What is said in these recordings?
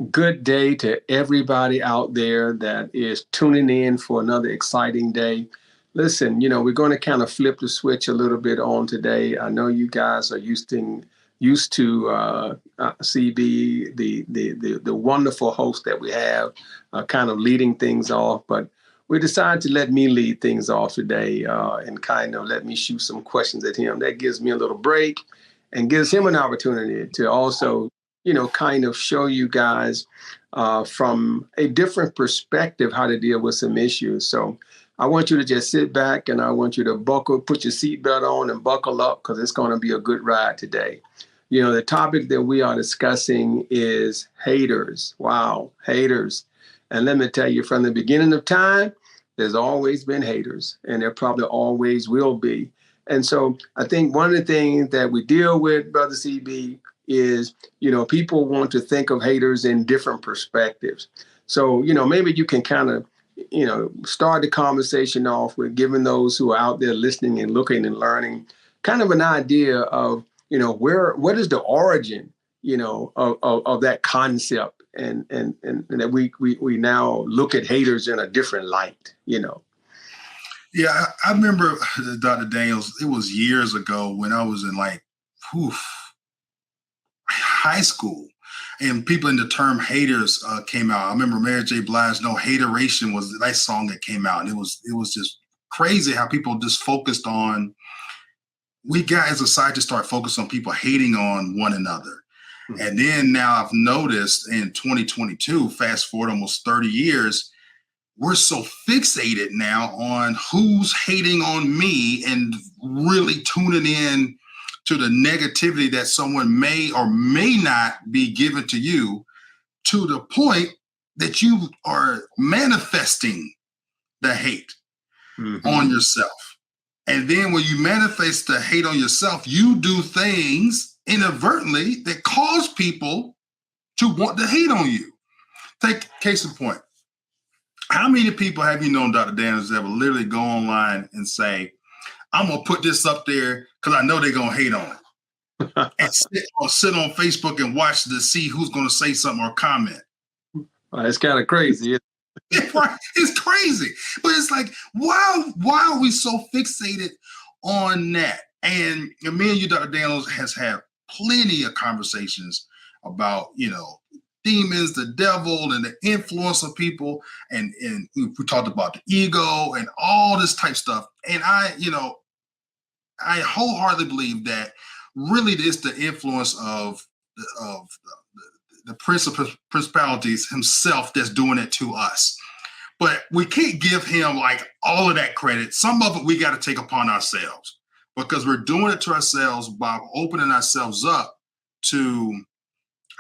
Good day to everybody out there that is tuning in for another exciting day. Listen, we're going to kind of flip the switch a little bit on today. I know you guys are used to CB, the wonderful host that we have, kind of leading things off. But we decided to let me lead things off today and kind of let me shoot some questions at him. That gives me a little break and gives him an opportunity to also kind of show you guys from a different perspective how to deal with some issues. So I want you to just sit back and I want you to put your seatbelt on and buckle up because it's going to be a good ride today. The topic that we are discussing is haters. Wow, haters. And let me tell you, from the beginning of time, there's always been haters, and there probably always will be. And so I think one of the things that we deal with, Brother CB, is, people want to think of haters in different perspectives. So, maybe you can kind of, start the conversation off with giving those who are out there listening and looking and learning kind of an idea of, what is the origin, of that concept and that we now look at haters in a different light. Yeah, I remember Dr. Daniels, it was years ago when I was in high school and people in the term haters came out. I remember Mary J. Blige, No Hateration was the nice song that came out. And it was just crazy how people just focused on, we got as a society to start focusing on people hating on one another. Mm-hmm. And then now I've noticed in 2022, fast forward almost 30 years, we're so fixated now on who's hating on me and really tuning in to the negativity that someone may or may not be given to you, to the point that you are manifesting the hate on yourself. And then when you manifest the hate on yourself, you do things inadvertently that cause people to want to hate on you. Take case in point. How many people have you known, Dr. Daniels, that will literally go online and say, I'm going to put this up there because I know they're going to hate on it. And sit on Facebook and watch to see who's going to say something or comment. Well, it's kind of crazy. It's crazy. But it's like, why are we so fixated on that? And me and you, Dr. Daniels, has had plenty of conversations about, demons, the devil, and the influence of people. And we talked about the ego and all this type stuff. And I wholeheartedly believe that really it is the influence of the prince of principalities himself that's doing it to us. But we can't give him like all of that credit. Some of it we got to take upon ourselves because we're doing it to ourselves by opening ourselves up to,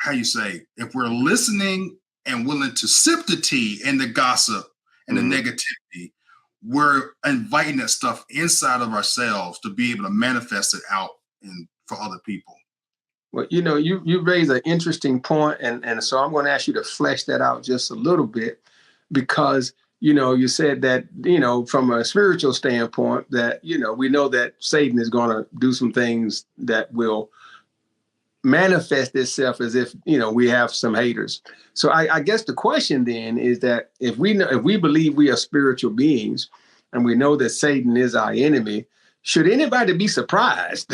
if we're listening and willing to sip the tea and the gossip and the negativity, we're inviting that stuff inside of ourselves to be able to manifest it out for other people. Well, you raise an interesting point, and so I'm going to ask you to flesh that out just a little bit, because you said that from a spiritual standpoint that we know that Satan is going to do some things that will manifest itself as if we have some haters. So I guess the question then is that if we believe we are spiritual beings and we know that Satan is our enemy, should anybody be surprised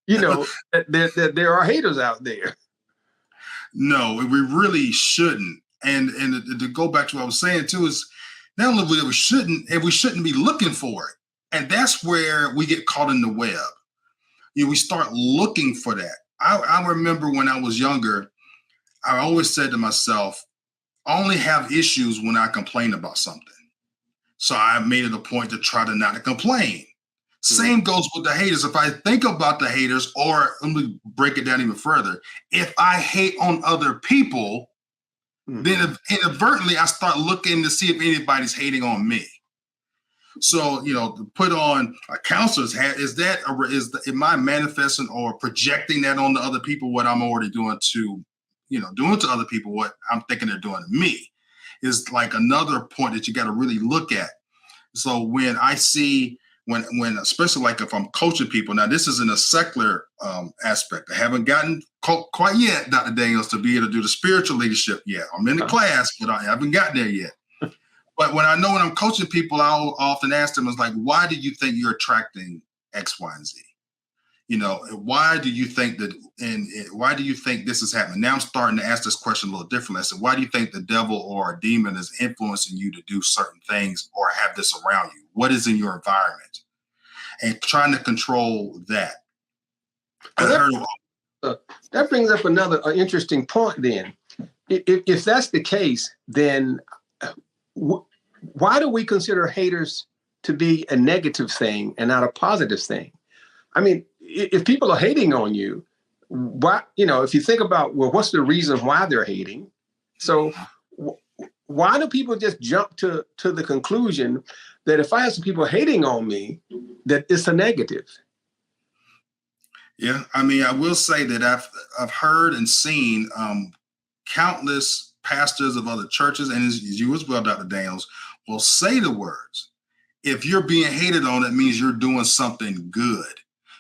that there are haters out there? No, we really shouldn't. And to go back to what I was saying too is not only we shouldn't be looking for it. And that's where we get caught in the web. We start looking for that. I remember when I was younger, I always said to myself, I only have issues when I complain about something. So I made it a point to try to not complain. Same goes with the haters. If I think about the haters, or let me break it down even further, if I hate on other people, then inadvertently I start looking to see if anybody's hating on me. So, to put on a counselor's hat, am I manifesting or projecting that on the other people, what I'm already doing to other people, what I'm thinking they're doing to me, is like another point that you got to really look at. So when I see, when especially like if I'm coaching people, now this is in a secular aspect. I haven't gotten quite yet, Dr. Daniels, to be able to do the spiritual leadership yet. I'm in the class, but I haven't gotten there yet. But when I'm coaching people, I'll often ask them, is like, why do you think you're attracting X, Y, and Z? You know, why do you think that, and why do you think this is happening? Now I'm starting to ask this question a little differently. I said, why do you think the devil or a demon is influencing you to do certain things or have this around you? What is in your environment? And trying to control that. That brings up another interesting point then. If that's the case, then why do we consider haters to be a negative thing and not a positive thing? I mean, if people are hating on you, why, if you think about, well, what's the reason why they're hating? So why do people just jump to the conclusion that if I have some people hating on me, that it's a negative? Yeah, I mean, I will say that I've heard and seen countless pastors of other churches, and as you as well, Dr. Daniels, will say the words, if you're being hated on, it means you're doing something good.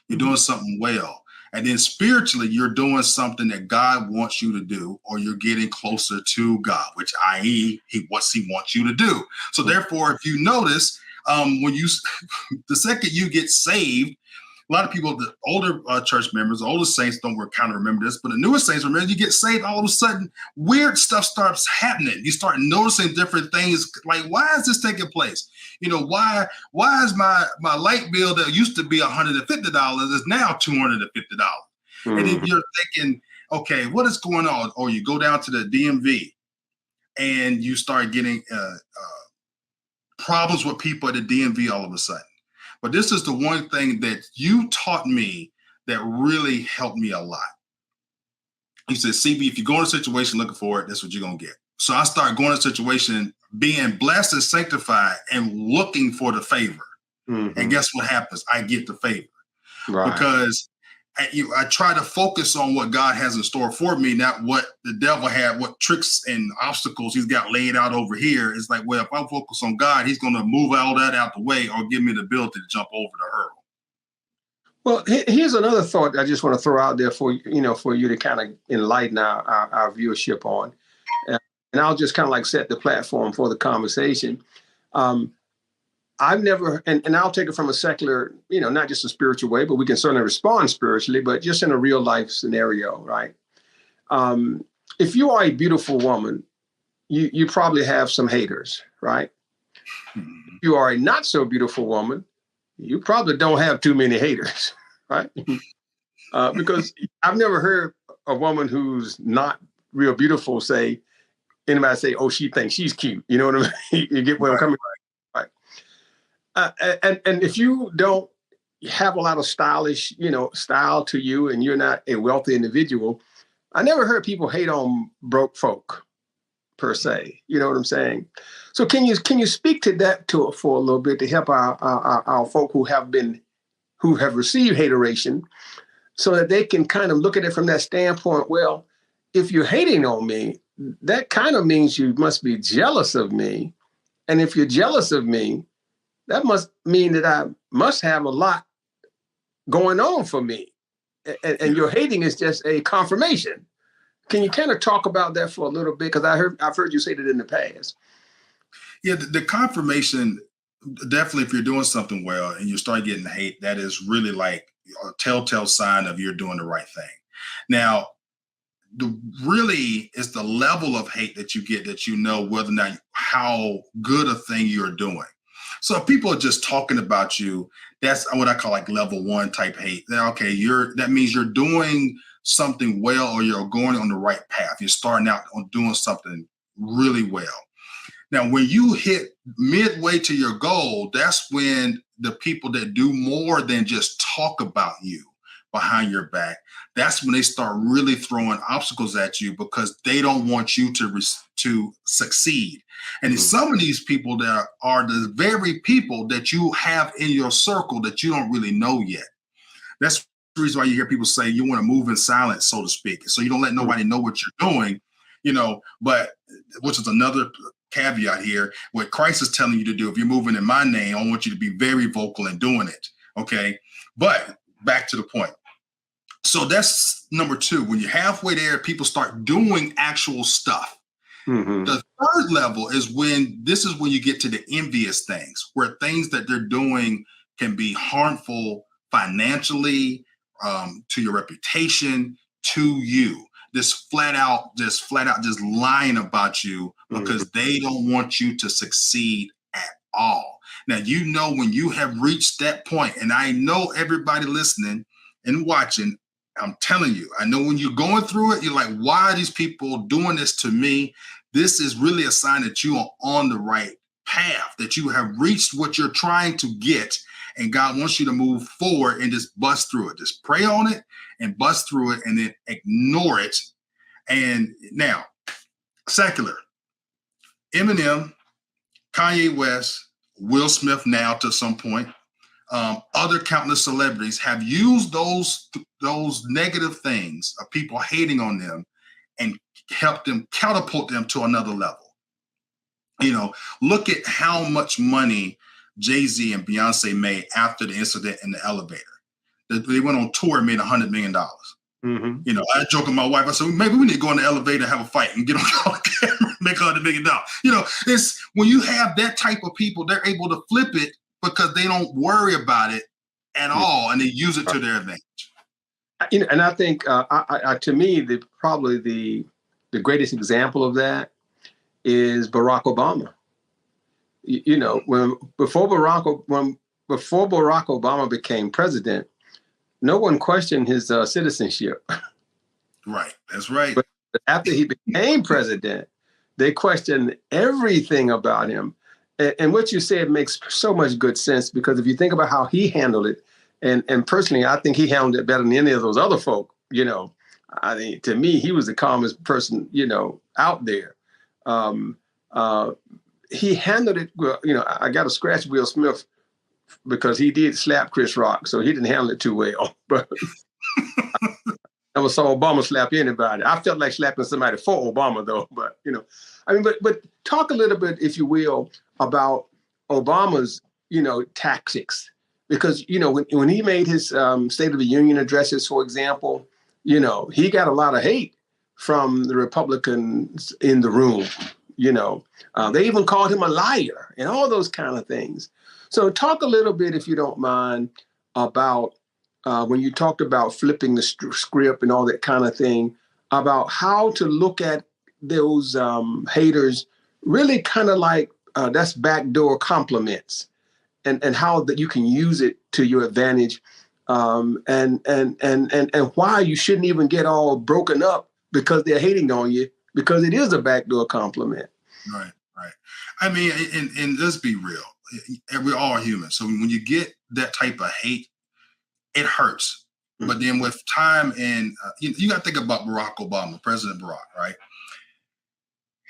You're doing something well. And then spiritually, you're doing something that God wants you to do, or you're getting closer to God, which i.e. he wants you to do. So therefore, if you notice, the second you get saved, a lot of people, the older church members, the older saints don't kind of remember this, but the newer saints remember, you get saved, all of a sudden, weird stuff starts happening. You start noticing different things, like, why is this taking place? Why is my light bill that used to be $150 is now $250? And then you're thinking, okay, what is going on? Or you go down to the DMV and you start getting problems with people at the DMV all of a sudden. But this is the one thing that you taught me that really helped me a lot. You said, CB, if you go in a situation looking for it, that's what you're going to get. So I started going in a situation, being blessed and sanctified and looking for the favor. Mm-hmm. And guess what happens? I get the favor. Right. Because I try to focus on what God has in store for me, not what the devil had, what tricks and obstacles he's got laid out over here. It's like, well, if I focus on God, he's going to move all that out the way or give me the ability to jump over the hurdle. Well, here's another thought I just want to throw out there for you to kind of enlighten our viewership on. And I'll just kind of like set the platform for the conversation. I've never, and I'll take it from a secular, not just a spiritual way, but we can certainly respond spiritually, but just in a real life scenario, right? If you are a beautiful woman, you probably have some haters, right? If you are a not so beautiful woman, you probably don't have too many haters, right? Because I've never heard a woman who's not real beautiful anybody say, oh, she thinks she's cute. You know what I mean? You get where I'm coming from. And if you don't have a lot of stylish, style to you, and you're not a wealthy individual, I never heard people hate on broke folk per se. You know what I'm saying? So can you speak to that for a little bit to help our folk who have received hateration, so that they can kind of look at it from that standpoint? Well, if you're hating on me, that kind of means you must be jealous of me, and if you're jealous of me, that must mean that I must have a lot going on for me. And your hating is just a confirmation. Can you kind of talk about that for a little bit? Because I've heard you say that in the past. Yeah, the confirmation, definitely if you're doing something well and you start getting hate, that is really like a telltale sign of you're doing the right thing. Now, really is the level of hate that you get that whether or not how good a thing you're doing. So if people are just talking about you, that's what I call like level 1 type hate. Okay, that means you're doing something well, or you're going on the right path. You're starting out on doing something really well. Now, when you hit midway to your goal, that's when the people that do more than just talk about you behind your back, that's when they start really throwing obstacles at you, because they don't want you to succeed. And some of these people that are the very people that you have in your circle that you don't really know yet. That's the reason why you hear people say you want to move in silence, so to speak. So you don't let nobody know what you're doing, but which is another caveat here. What Christ is telling you to do, if you're moving in my name, I want you to be very vocal in doing it. Okay. But back to the point. So that's number two. When you're halfway there, people start doing actual stuff. The third level is when you get to the envious things, where things that they're doing can be harmful financially, to your reputation, to you. Just flat out lying about you because they don't want you to succeed at all. Now, when you have reached that point, and I know everybody listening and watching, I'm telling you, I know when you're going through it, you're like, why are these people doing this to me? This is really a sign that you are on the right path, that you have reached what you're trying to get, and God wants you to move forward and just bust through it. Just pray on it and bust through it and then ignore it. And now, secular, Eminem, Kanye West, Will Smith now to some point, other countless celebrities have used those negative things of people hating on them and helped them catapult them to another level. Look at how much money Jay-Z and Beyonce made after the incident in the elevator. They went on tour and made $100 million. I joke with my wife. I said, maybe we need to go in the elevator and have a fight and get on camera, make $100 million. It's when you have that type of people, they're able to flip it because they don't worry about it at all, and they use it to their advantage. And I think, to me, probably the greatest example of that is Barack Obama. Before Barack Obama became president, no one questioned his citizenship. Right, that's right. But after he became president, they questioned everything about him. And what you said makes so much good sense, because if you think about how he handled it, and personally, I think he handled it better than any of those other folk. I think to me, he was the calmest person, out there. He handled it well. I got to scratch Will Smith because he did slap Chris Rock, so he didn't handle it too well. But I never saw Obama slap anybody. I felt like slapping somebody for Obama, though. But but talk a little bit, if you will, about Obama's tactics, because when he made his State of the Union addresses, for example, he got a lot of hate from the Republicans in the room. They even called him a liar and all those kind of things. So talk a little bit, if you don't mind, about when you talked about flipping the script and all that kind of thing, about how to look at those haters, really kind of like that's backdoor compliments, and how that you can use it to your advantage, and why you shouldn't even get all broken up because they're hating on you, because it is a backdoor compliment. Right. I mean, and let's be real. We're all human. So when you get that type of hate, it hurts. Mm-hmm. But then with time and you got to think about Barack Obama, President Barack, right?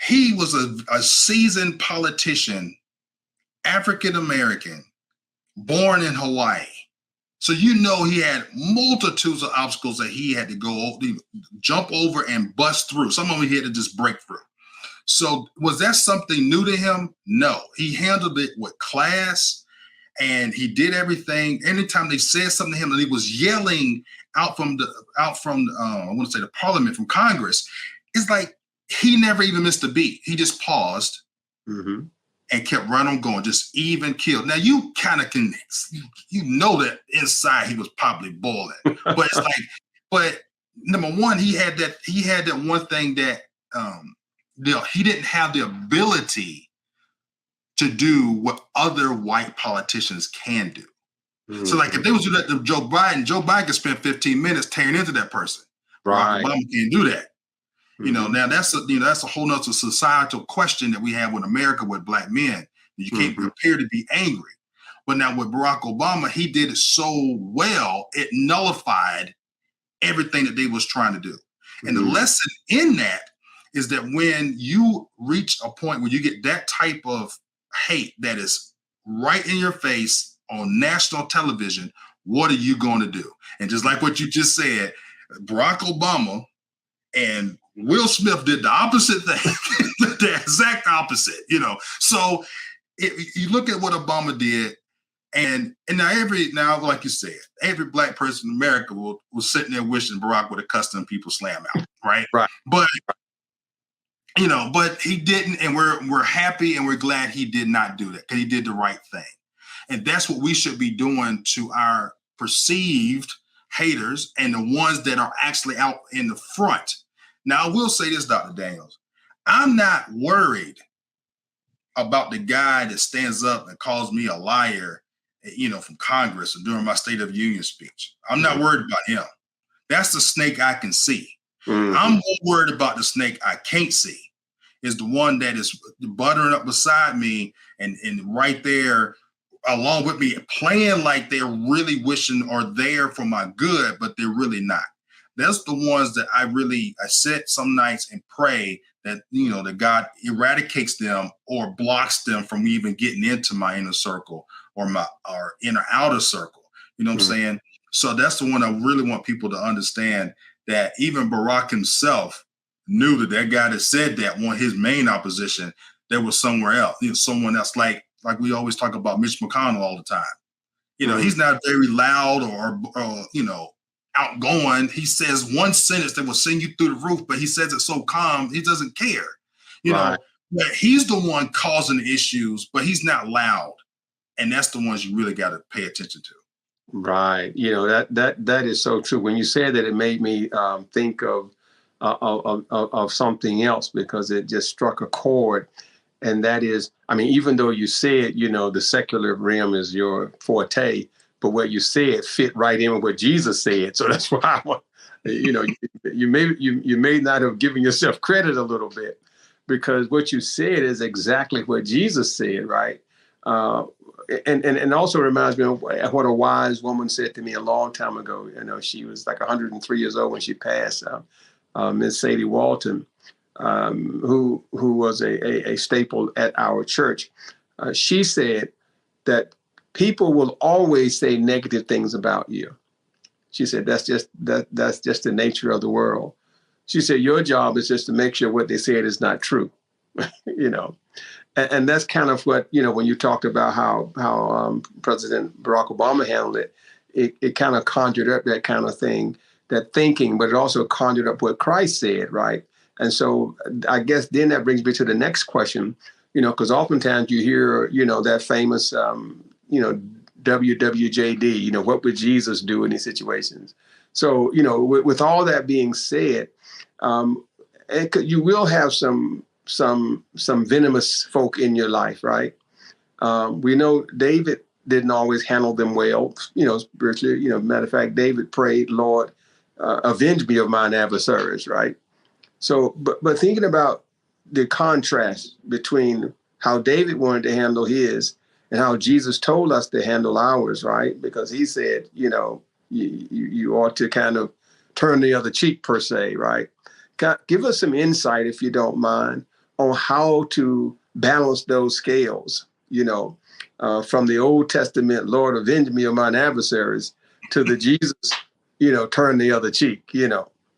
He was a seasoned politician, African-American, born in Hawaii. So he had multitudes of obstacles that he had to jump over and bust through. Some of them he had to just break through. So was that something new to him? No. He handled it with class, and he did everything. Anytime they said something to him, and he was yelling out from I want to say the Parliament, from Congress, it's like he never even missed a beat. He just paused and kept right on going, just even killed. Now you kind of can, that inside he was probably boiling, but it's like, but number one, he had that one thing that he didn't have the ability to do what other white politicians can do. Mm-hmm. So like if they was to do that to Joe Biden could spend 15 minutes tearing into that person. Right. Obama can't do that. Mm-hmm. Now that's a whole nother societal question that we have with America with black men. You can't prepare to be angry. But now with Barack Obama, he did it so well, it nullified everything that they was trying to do. Mm-hmm. And the lesson in that is that when you reach a point where you get that type of hate that is right in your face on national television, what are you going to do? And just like what you just said, Barack Obama and Will Smith did the opposite thing, the exact opposite, So you look at what Obama did, And now, like you said, every black person in America was sitting there wishing Barack would have cussed them people slam out, right? Right. But but he didn't, and we're happy and we're glad he did not do that, because he did the right thing. And that's what we should be doing to our perceived haters and the ones that are actually out in the front. Now, I will say this, Dr. Daniels, I'm not worried about the guy that stands up and calls me a liar, from Congress or during my State of the Union speech. I'm not worried about him. That's the snake I can see. Mm-hmm. I'm more worried about the snake I can't see, is the one that is buttering up beside me and right there along with me, playing like they're really wishing or there for my good, but they're really not. That's the ones that I sit some nights and pray that, that God eradicates them or blocks them from even getting into my inner circle or my inner outer circle. You know what I'm saying? So that's the one I really want people to understand, that even Barack himself knew that guy that said that one, his main opposition, there was somewhere else, someone else, like we always talk about Mitch McConnell all the time. He's not very loud or outgoing. He says one sentence that will send you through the roof, but he says it so calm, he doesn't care. But he's the one causing the issues, but he's not loud. And that's the ones you really got to pay attention to. Right. That is so true. When you said that, it made me think of something else, because it just struck a chord. And that is, even though you said, the secular realm is your forte, but what you said fit right in with what Jesus said. So that's why I want, you may not have given yourself credit a little bit, because what you said is exactly what Jesus said, right? And also reminds me of what a wise woman said to me a long time ago. She was like 103 years old when she passed, Miss Sadie Walton, who was a staple at our church. She said that people will always say negative things about you. She said that's just the nature of the world. She said your job is just to make sure what they said is not true. And that's kind of what, when you talked about how President Barack Obama handled it, it kind of conjured up that kind of thing, that thinking, but it also conjured up what Christ said, right? And so I guess then that brings me to the next question, because oftentimes you hear, that famous, WWJD, what would Jesus do in these situations? So, with all that being said, you will have some venomous folk in your life, right? We know David didn't always handle them well, spiritually. Matter of fact, David prayed, Lord, avenge me of mine adversaries, right? So, but thinking about the contrast between how David wanted to handle his and how Jesus told us to handle ours, right? Because he said, you ought to kind of turn the other cheek, per se, right? Give us some insight, if you don't mind, on how to balance those scales, from the Old Testament, Lord, avenge me of mine adversaries, to the Jesus, turn the other cheek,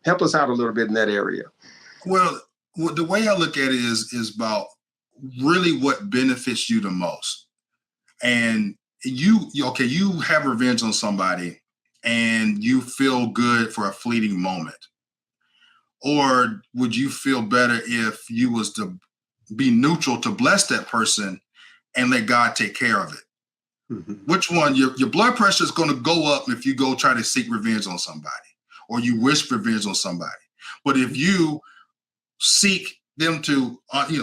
help us out a little bit in that area. Well, the way I look at it is about really what benefits you the most. And you have revenge on somebody and you feel good for a fleeting moment. Or would you feel better if you was to be neutral, to bless that person and let God take care of it? Mm-hmm. Which one? Your blood pressure is going to go up if you go try to seek revenge on somebody, or you wish revenge on somebody. But if you seek them to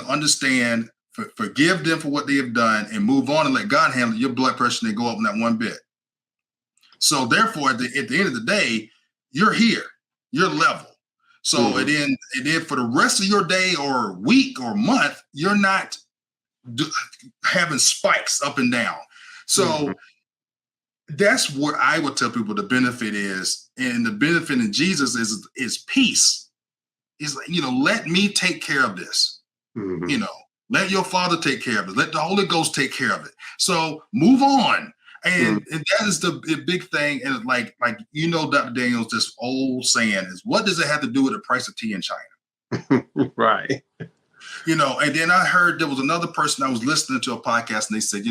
understand, forgive them for what they have done, and move on and let God handle it, your blood pressure didn't go up not one bit. So therefore, at the end of the day, you're here, you're level. So and then for the rest of your day or week or month, you're not having spikes up and down. So that's what I would tell people the benefit is. And the benefit in Jesus is peace. Is let me take care of this. Mm-hmm. Let your Father take care of it. Let the Holy Ghost take care of it. So move on. And that is the big thing. And like Dr. Daniels, this old saying is, what does it have to do with the price of tea in China? Right. And then I heard there was another person I was listening to a podcast, and they said,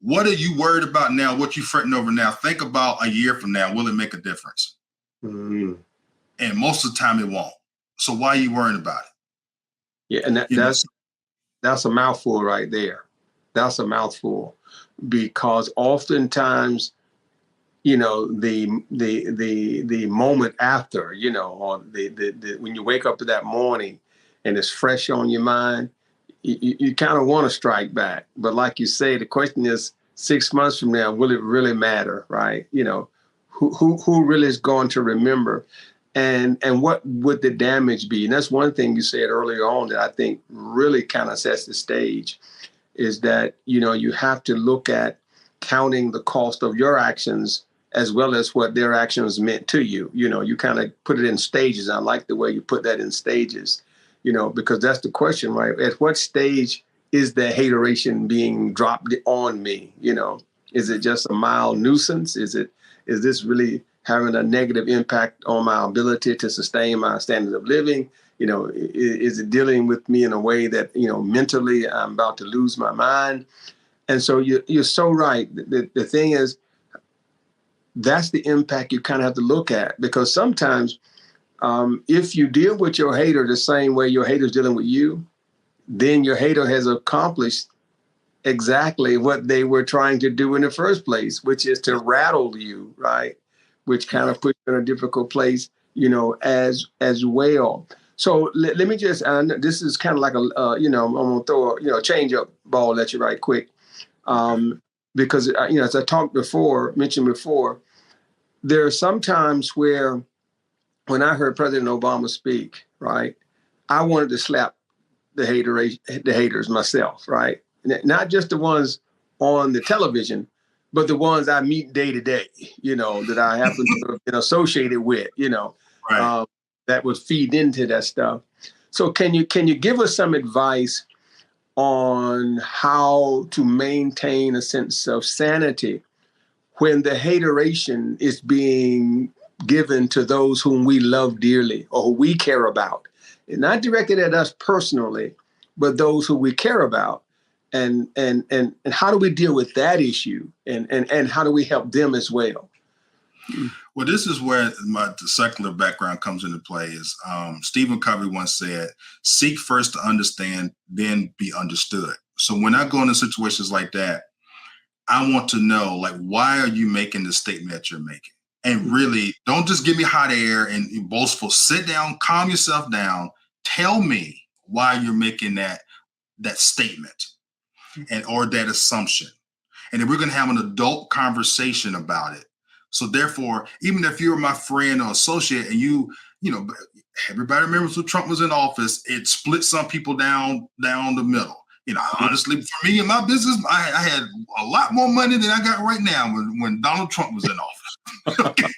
What are you worried about now? What you fretting over now? Think about a year from now. Will it make a difference? Mm. And most of the time it won't. So why are you worrying about it? Yeah, and that's a mouthful right there. That's a mouthful, because oftentimes, you know, the moment after, you know, or the when you wake up to that morning and it's fresh on your mind, you kind of want to strike back. But like you say, the question is, 6 months from now, will it really matter, right? You know, who really is going to remember, and what would the damage be? And that's one thing you said earlier on that I think really kind of sets the stage, is that, you know, you have to look at counting the cost of your actions as well as what their actions meant to you. You know, you kind of put it in stages. I like the way you put that in stages, you know, because that's the question, right? At what stage is the hateration being dropped on me? You know, is it just a mild nuisance? Is this really having a negative impact on my ability to sustain my standard of living? You know, is it dealing with me in a way that, you know, mentally I'm about to lose my mind? And so you're so right. The thing is, that's the impact you kind of have to look at, because sometimes if you deal with your hater the same way your hater's dealing with you, then your hater has accomplished exactly what they were trying to do in the first place, which is to rattle you, right? Which kind of puts you in a difficult place, you know, as well. So let me just, this is kind of like a, you know, I'm going to throw a, you know, change up ball at you right quick. Because, you know, as I mentioned before, there are some times where when I heard President Obama speak, right, I wanted to slap the haters myself, right? Not just the ones on the television, but the ones I meet day to day, you know, that I happen to have been associated with, you know, Right. that would feed into that stuff. So can you give us some advice on how to maintain a sense of sanity when the hateration is being given to those whom we love dearly or who we care about? Not directed at us personally, but those who we care about. And how do we deal with that issue? And how do we help them as well? Well, this is where the secular background comes into play. Is Stephen Covey once said, "Seek first to understand, then be understood." So when I go into situations like that, I want to know, like, why are you making the statement that you're making? And really, don't just give me hot air and boastful. Sit down, calm yourself down. Tell me why you're making that statement or that assumption. And then we're going to have an adult conversation about it. So therefore, even if you're my friend or associate and you know, everybody remembers when Trump was in office, it split some people down the middle. You know, honestly, for me in my business, I had a lot more money than I got right now when Donald Trump was in office. Okay.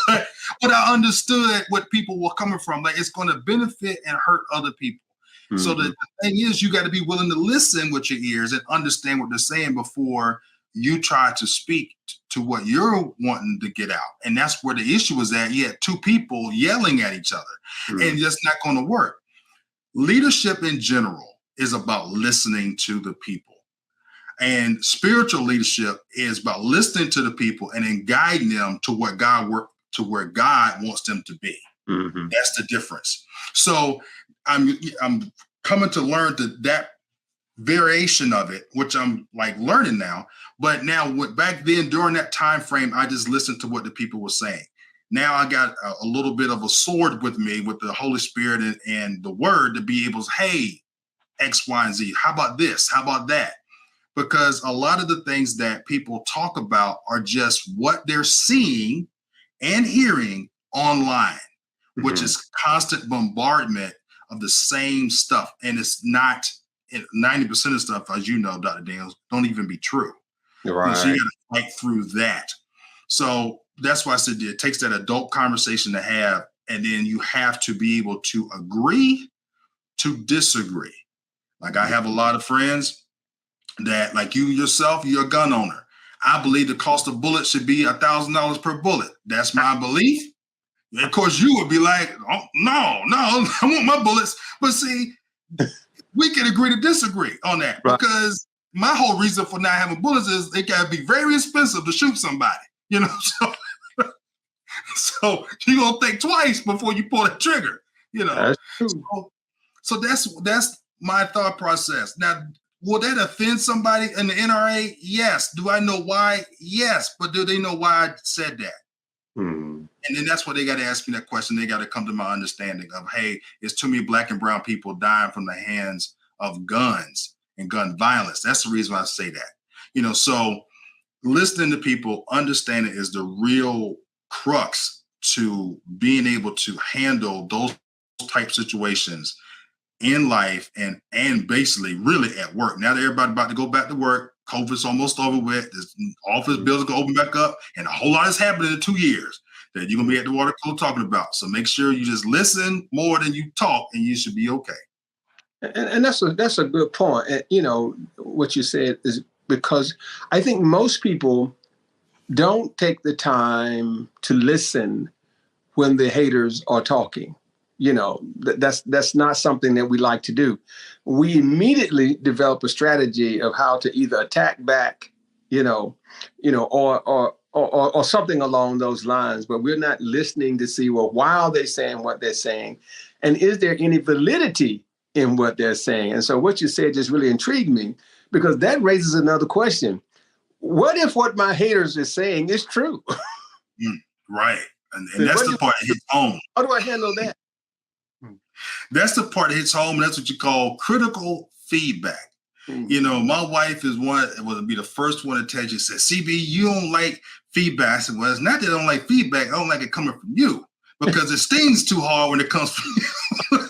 But I understood what people were coming from. Like, it's going to benefit and hurt other people. Mm-hmm. So the thing is, you got to be willing to listen with your ears and understand what they're saying before you try to speak to what you're wanting to get out. And that's where the issue is at. You had two people yelling at each other, and that's not going to work. Leadership in general is about listening to the people. And spiritual leadership is about listening to the people and then guiding them to where God wants them to be. Mm-hmm. That's the difference. So I'm coming to learn that variation of it, which I'm like learning now. But now, back then during that time frame, I just listened to what the people were saying. Now I got a little bit of a sword with me, with the Holy Spirit and the Word, to be able to, hey, X, Y, and Z. How about this? How about that? Because a lot of the things that people talk about are just what they're seeing and hearing online, mm-hmm. which is constant bombardment of the same stuff. And it's not 90% of stuff, as you know, Dr. Daniels, don't even be true. Right. So you got to fight through that. So that's why I said it takes that adult conversation to have, and then you have to be able to agree to disagree. Like, I have a lot of friends that, like you yourself, you're a gun owner. I believe the cost of bullets should be $1,000 per bullet. That's my belief. Of course, you would be like, oh, no, I want my bullets. But see, we can agree to disagree on that, right? Because my whole reason for not having bullets is they gotta be very expensive to shoot somebody, you know. So you're gonna think twice before you pull the trigger, you know. That's true. So that's my thought process. Now, will that offend somebody in the NRA? Yes. Do I know why? Yes. But do they know why I said that? Hmm. And then that's what they got to ask me that question. They got to come to my understanding of, hey, it's too many Black and brown people dying from the hands of guns and gun violence. That's the reason why I say that. You know, so listening to people, understanding is the real crux to being able to handle those type situations in life and basically really at work. Now that everybody about to go back to work, COVID's almost over with, the office buildings going to open back up, and a whole lot is happening in 2 years that you're going to be at the water cooler talking about. So make sure you just listen more than you talk, and you should be okay. And that's a good point. And, you know, what you said is because I think most people don't take the time to listen when the haters are talking. You know, that's not something that we like to do. We immediately develop a strategy of how to either attack back, or something along those lines. But we're not listening to see, well, why are they saying what they're saying, and is there any validity in what they're saying? And so what you said just really intrigued me, because that raises another question. What if what my haters are saying is true? Right. And that's the part that hits home. How do I handle that? That's the part that hits home. And that's what you call critical feedback. You know, my wife will be the first one to tell you, said, CB, you don't like feedback. I said, well, it's not that I don't like feedback. I don't like it coming from you because it stings too hard when it comes from you.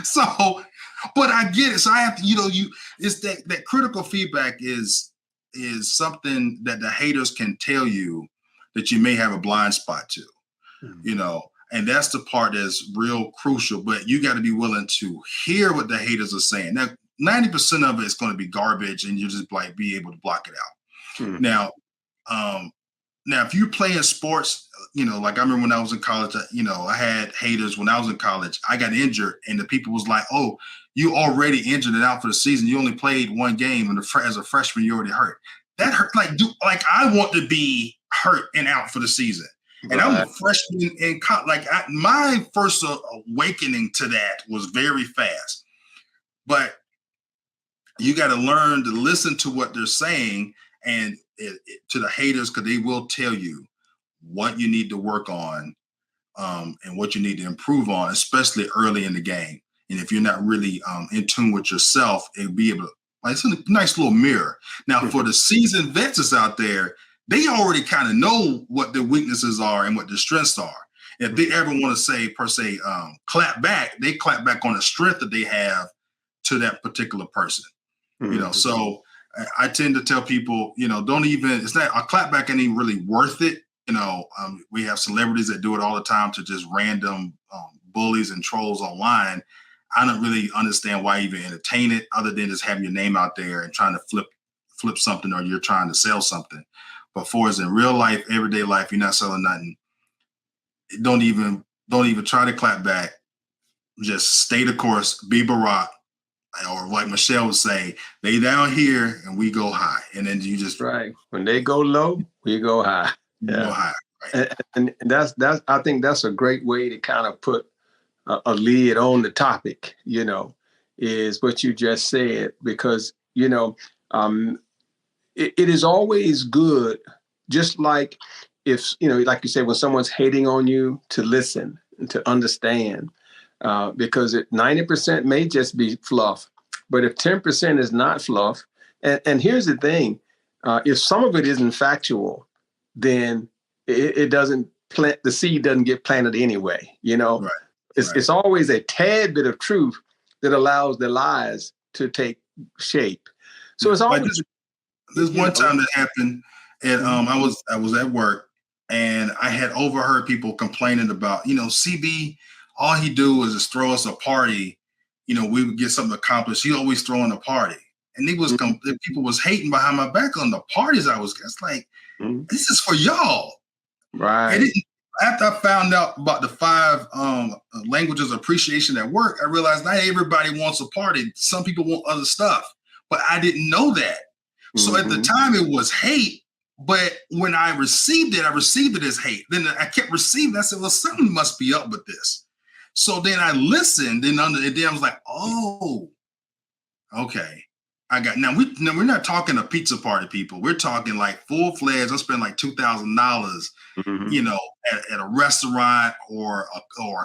So, but I get it. So I have to, it's that critical feedback is something that the haters can tell you that you may have a blind spot to, and that's the part that's real crucial. But you got to be willing to hear what the haters are saying. Now, 90% of it is going to be garbage, and you just be able to block it out. Now, if you play in sports, like I remember when I was in college, I had haters when I was in college. I got injured, and the people was like, "Oh, you already injured and out for the season. You only played one game, and as a freshman, you already hurt." That hurt. Like I want to be hurt and out for the season. And I'm a freshman in college. My first awakening to that was very fast. But you got to learn to listen to what they're saying and to the haters, because they will tell you what you need to work on and what you need to improve on, especially early in the game. And if you're not really in tune with yourself, it'll be able to, it's a nice little mirror. Now, for the seasoned vets out there, they already kind of know what their weaknesses are and what their strengths are. If they ever want to say, per se, clap back, they clap back on the strength that they have to that particular person. So I tend to tell people, it's not a clap back ain't even really worth it. We have celebrities that do it all the time to just random bullies and trolls online. I don't really understand why even entertain it, other than just having your name out there and trying to flip something, or you're trying to sell something. But for us in real life, everyday life, you're not selling nothing. Don't even try to clap back. Just stay the course, be Barack, or like Michelle would say, they down here and we go high. And then you just when they go low, we go high. Go high. Right. And that's I think that's a great way to kind of put a lid on the topic, is what you just said, because it is always good, just like if, like you said, when someone's hating on you, to listen and to understand, because 90% may just be fluff. But if 10% is not fluff, and here's the thing, if some of it isn't factual, then it doesn't plant, the seed doesn't get planted anyway, Right. It's always a tad bit of truth that allows the lies to take shape. So it's always... There's one time that happened, and I was at work, and I had overheard people complaining about, CB, all he do is just throw us a party. We would get something accomplished. He always throwing a party, and people was hating behind my back on the parties I was. It's like, this is for y'all, right? And after I found out about the 5 languages of appreciation at work, I realized not everybody wants a party. Some people want other stuff. but I didn't know that. So at the time it was hate, but when I received it as hate. Then I kept receiving. I said, well, something must be up with this. So then I listened, and then I was like, oh, okay. Now we're not talking a pizza party, people. We're talking like full-fledged. I spent like $2,000, at a restaurant or a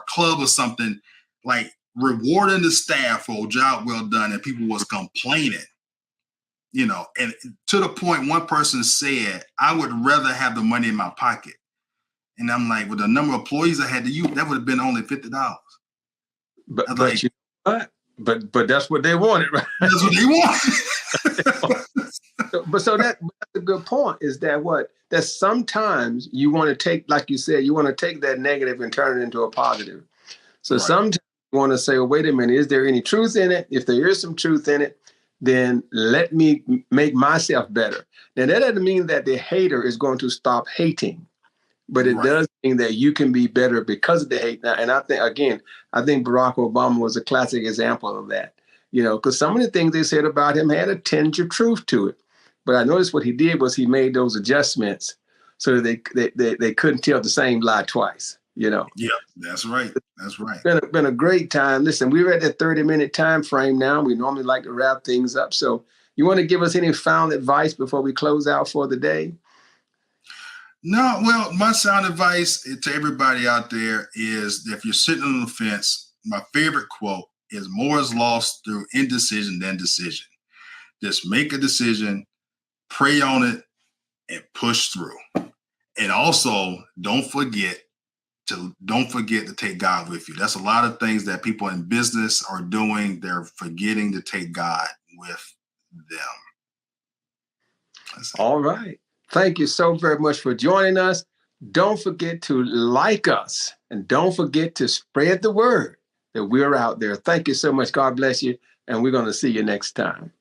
club or something, like rewarding the staff for a job well done, and people was complaining. And to the point one person said, I would rather have the money in my pocket. And I'm like, with the number of employees I had to use, that would have been only $50. But that's what they wanted, right? That's what they wanted. So that's a good point, is that sometimes you want to take, like you said, you want to take that negative and turn it into a positive. So sometimes you want to say, well, wait a minute, is there any truth in it? If there is some truth in it, then let me make myself better. Now, that doesn't mean that the hater is going to stop hating, but it does mean that you can be better because of the hate. Now, and I think Barack Obama was a classic example of that, because some of the things they said about him had a tinge of truth to it. But I noticed what he did was he made those adjustments so that they couldn't tell the same lie twice. Yeah, that's right. That's right. It's been a great time. Listen, we're at that 30-minute time frame now. We normally like to wrap things up. So you want to give us any final advice before we close out for the day? No, well, my sound advice to everybody out there is that if you're sitting on the fence, my favorite quote is, more is lost through indecision than decision. Just make a decision, pray on it, and push through. And also, don't forget to take God with you. That's a lot of things that people in business are doing. They're forgetting to take God with them. All right. Thank you so very much for joining us. Don't forget to like us, and don't forget to spread the word that we're out there. Thank you so much. God bless you. And we're going to see you next time.